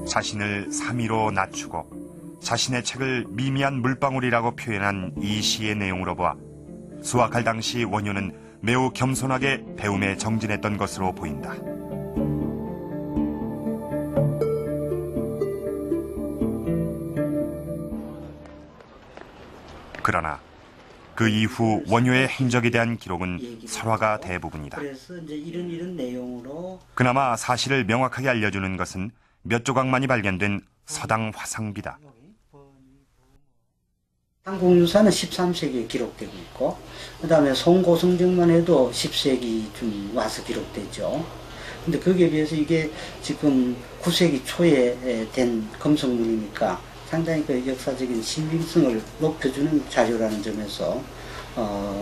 자신을 삼위로 낮추고 자신의 책을 미미한 물방울이라고 표현한 이 시의 내용으로 보아 수확할 당시 원효는 매우 겸손하게 배움에 정진했던 것으로 보인다. 그러나 그 이후 원효의 행적에 대한 기록은 설화가 대부분이다. 그래서 이제 이런 내용으로 그나마 사실을 명확하게 알려주는 것은 몇 조각만이 발견된 서당 화상비다. 당공유사는 13세기에 기록되고 있고, 그 다음에 송고성정만 해도 10세기쯤 와서 기록됐죠. 근데 거기에 비해서 이게 지금 9세기 초에 된 금속물이니까 상당히 그 역사적인 신빙성을 높여주는 자료라는 점에서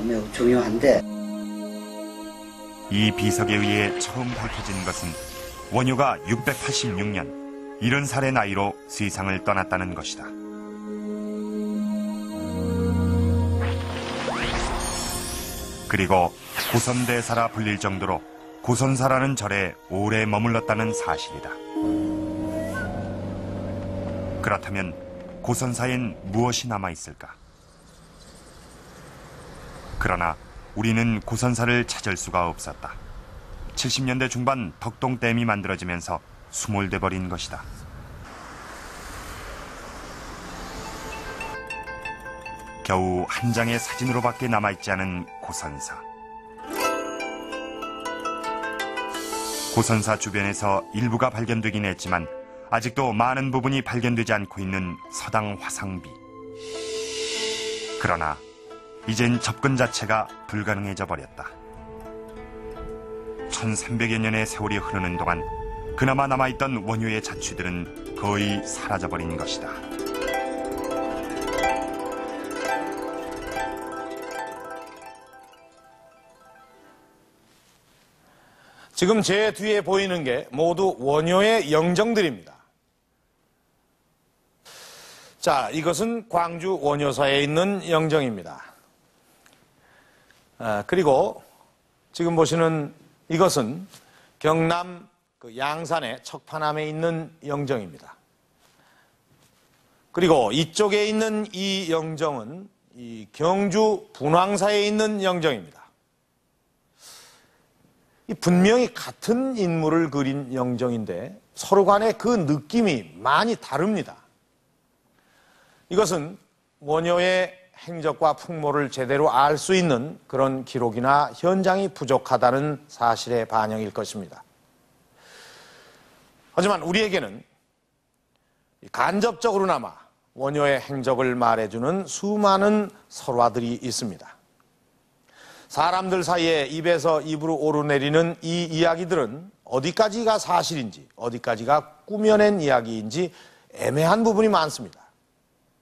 매우 중요한데, 이 비석에 의해 처음 밝혀진 것은 원효가 686년 70살의 나이로 세상을 떠났다는 것이다. 그리고 고선대사라 불릴 정도로 고선사라는 절에 오래 머물렀다는 사실이다. 그렇다면 고선사엔 무엇이 남아있을까? 그러나 우리는 고선사를 찾을 수가 없었다. 70년대 중반 덕동댐이 만들어지면서 수몰돼 버린 것이다. 겨우 한 장의 사진으로밖에 남아있지 않은 고선사. 고선사 주변에서 일부가 발견되긴 했지만 아직도 많은 부분이 발견되지 않고 있는 서당 화상비. 그러나 이젠 접근 자체가 불가능해져 버렸다. 1300여 년의 세월이 흐르는 동안 그나마 남아있던 원효의 자취들은 거의 사라져버린 것이다. 지금 제 뒤에 보이는 게 모두 원효의 영정들입니다. 자, 이것은 광주 원효사에 있는 영정입니다. 그리고 지금 보시는 이것은 경남 그 양산의 척파남에 있는 영정입니다. 그리고 이쪽에 있는 이 영정은 이 경주 분황사에 있는 영정입니다. 분명히 같은 인물을 그린 영정인데 서로 간의 그 느낌이 많이 다릅니다. 이것은 원효의 행적과 풍모를 제대로 알 수 있는 그런 기록이나 현장이 부족하다는 사실의 반영일 것입니다. 하지만 우리에게는 간접적으로나마 원효의 행적을 말해주는 수많은 설화들이 있습니다. 사람들 사이에 입에서 입으로 오르내리는 이 이야기들은 어디까지가 사실인지 어디까지가 꾸며낸 이야기인지 애매한 부분이 많습니다.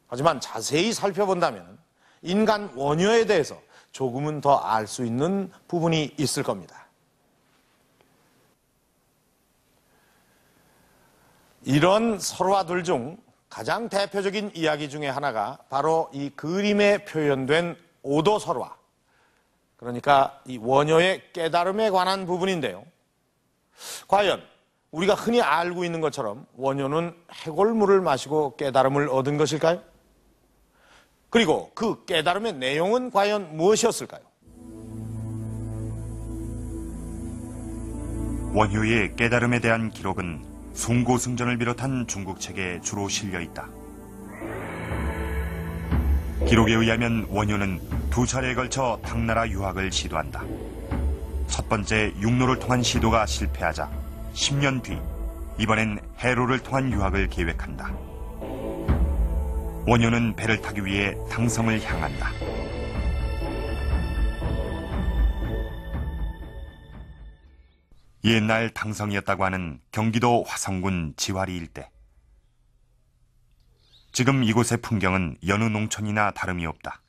하지만 자세히 살펴본다면 인간 원효에 대해서 조금은 더 알 수 있는 부분이 있을 겁니다. 이런 설화들 중 가장 대표적인 이야기 중에 하나가 바로 이 그림에 표현된 오도설화, 그러니까 이 원효의 깨달음에 관한 부분인데요. 과연 우리가 흔히 알고 있는 것처럼 원효는 해골물을 마시고 깨달음을 얻은 것일까요? 그리고 그 깨달음의 내용은 과연 무엇이었을까요? 원효의 깨달음에 대한 기록은 송고승전을 비롯한 중국 책에 주로 실려 있다. 기록에 의하면 원효는 2차례에 걸쳐 당나라 유학을 시도한다. 첫 번째 육로를 통한 시도가 실패하자 10년 뒤 이번엔 해로를 통한 유학을 계획한다. 원효는 배를 타기 위해 당성을 향한다. 옛날 당성이었다고 하는 경기도 화성군 지화리 일대. 지금 이곳의 풍경은 여느 농촌이나 다름이 없다.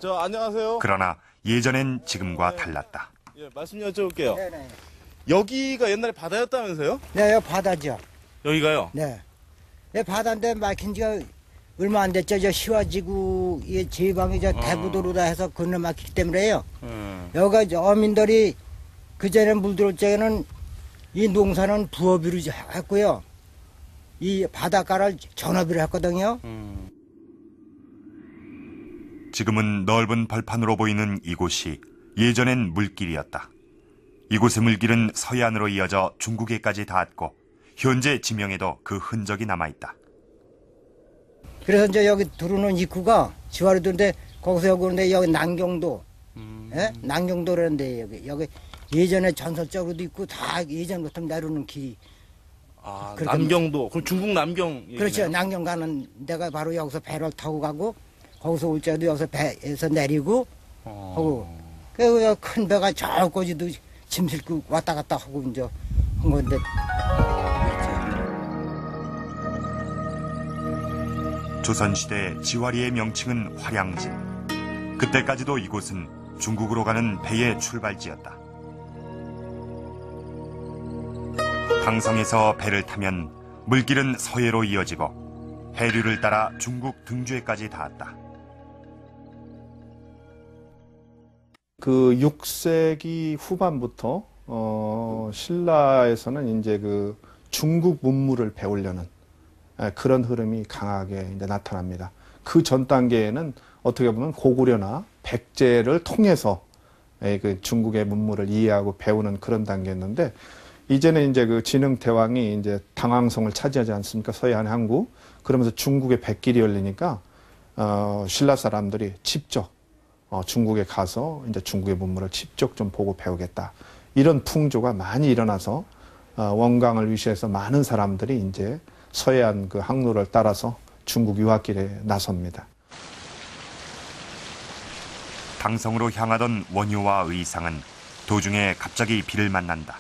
안녕하세요. 그러나 예전엔 지금과 달랐다. 예, 말씀 여쭤볼게요. 네네. 여기가 옛날에 바다였다면서요? 네, 여기 바다죠. 여기가요? 네. 네, 바다인데 막힌 지가 얼마 안 됐죠. 저 시와지구 제방이 대부도로다 해서 건너 막히기 때문에요. 여기가 어민들이 그전에 물 들어올 적에는 이 농사는 부업으로 했고요. 이 바닷가를 전업으로 했거든요. 지금은 넓은 벌판으로 보이는 이곳이 예전엔 물길이었다. 이곳의 물길은 서해안으로 이어져 중국에까지 닿았고 현재 지명에도 그 흔적이 남아있다. 그래서 이제 여기 들어오는 입구가 지화리도인데 거기서 여기 오는데 여기 난경도, 예? 난경도라는데 여기 예전에 전설적으로도 있고 다 예전부터 내려오는 길이. 아, 그렇게 남경도. 그럼 중국 남경. 그렇죠. 난경 가는 데가 바로 여기서 배를 타고 가고 거기서 올 때도 여기서 배에서 내리고 하고 그 큰 배가 저까지도 짐 싣고 왔다 갔다 하고 이제 한 건데. 조선시대 지화리의 명칭은 화량진. 그때까지도 이곳은 중국으로 가는 배의 출발지였다. 당성에서 배를 타면 물길은 서해로 이어지고 해류를 따라 중국 등주에까지 닿았다. 그 6세기 후반부터 신라에서는 이제 그 중국 문물을 배우려는 그런 흐름이 강하게 이제 나타납니다. 그 전 단계에는 어떻게 보면 고구려나 백제를 통해서 그 중국의 문물을 이해하고 배우는 그런 단계였는데, 이제는 이제 그 진흥 대왕이 이제 당황성을 차지하지 않습니까? 서해안 항구. 그러면서 중국의 백길이 열리니까 신라 사람들이 직접 중국에 가서 이제 중국의 문물을 직접 좀 보고 배우겠다. 이런 풍조가 많이 일어나서 원강을 위시해서 많은 사람들이 이제 서해안 그 항로를 따라서 중국 유학길에 나섭니다. 당성으로 향하던 원효와 의상은 도중에 갑자기 비를 만난다.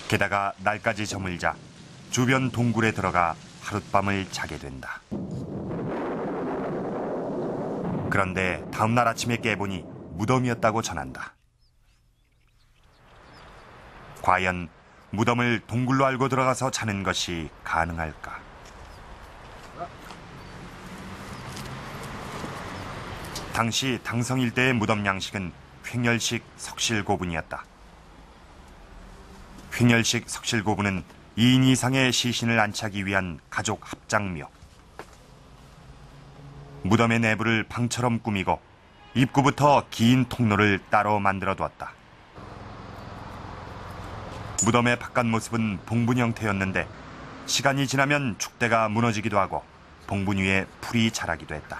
게다가 날까지 저물자 주변 동굴에 들어가 하룻밤을 자게 된다. 그런데 다음날 아침에 깨보니 무덤이었다고 전한다. 과연 무덤을 동굴로 알고 들어가서 자는 것이 가능할까? 당시 당성 일대의 무덤 양식은 횡렬식 석실고분이었다. 횡렬식 석실고분은 2인 이상의 시신을 안치하기 위한 가족 합장묘. 무덤의 내부를 방처럼 꾸미고 입구부터 긴 통로를 따로 만들어 두었다. 무덤의 바깥 모습은 봉분 형태였는데 시간이 지나면 축대가 무너지기도 하고 봉분 위에 풀이 자라기도 했다.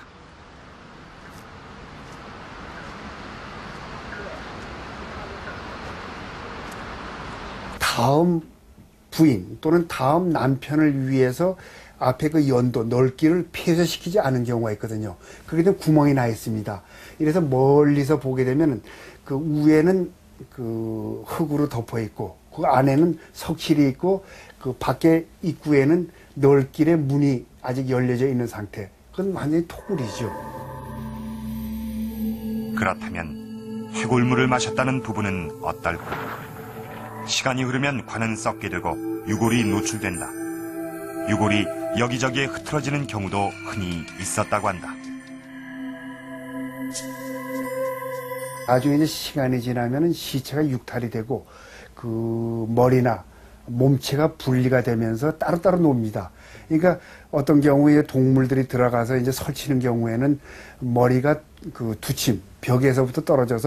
다음 부인 또는 다음 남편을 위해서 앞에 그 연도, 넓기를 폐쇄시키지 않은 경우가 있거든요. 그게 되면 구멍이 나 있습니다. 이래서 멀리서 보게 되면 그 위에는 그 흙으로 덮어 있고 그 안에는 석실이 있고 그 밖에 입구에는 넓길의 문이 아직 열려져 있는 상태. 그건 완전히 토굴이죠. 그렇다면 해골물을 마셨다는 부부는 어떨까? 시간이 흐르면 관은 썩게 되고 유골이 노출된다. 유골이 여기저기에 흐트러지는 경우도 흔히 있었다고 한다. 나중에 이제 시간이 지나면 시체가 육탈이 되고 그 머리나 몸체가 분리가 되면서 따로따로 놉니다. 그러니까 어떤 경우에 동물들이 들어가서 이제 설치는 경우에는 머리가 그 두침, 벽에서부터 떨어져서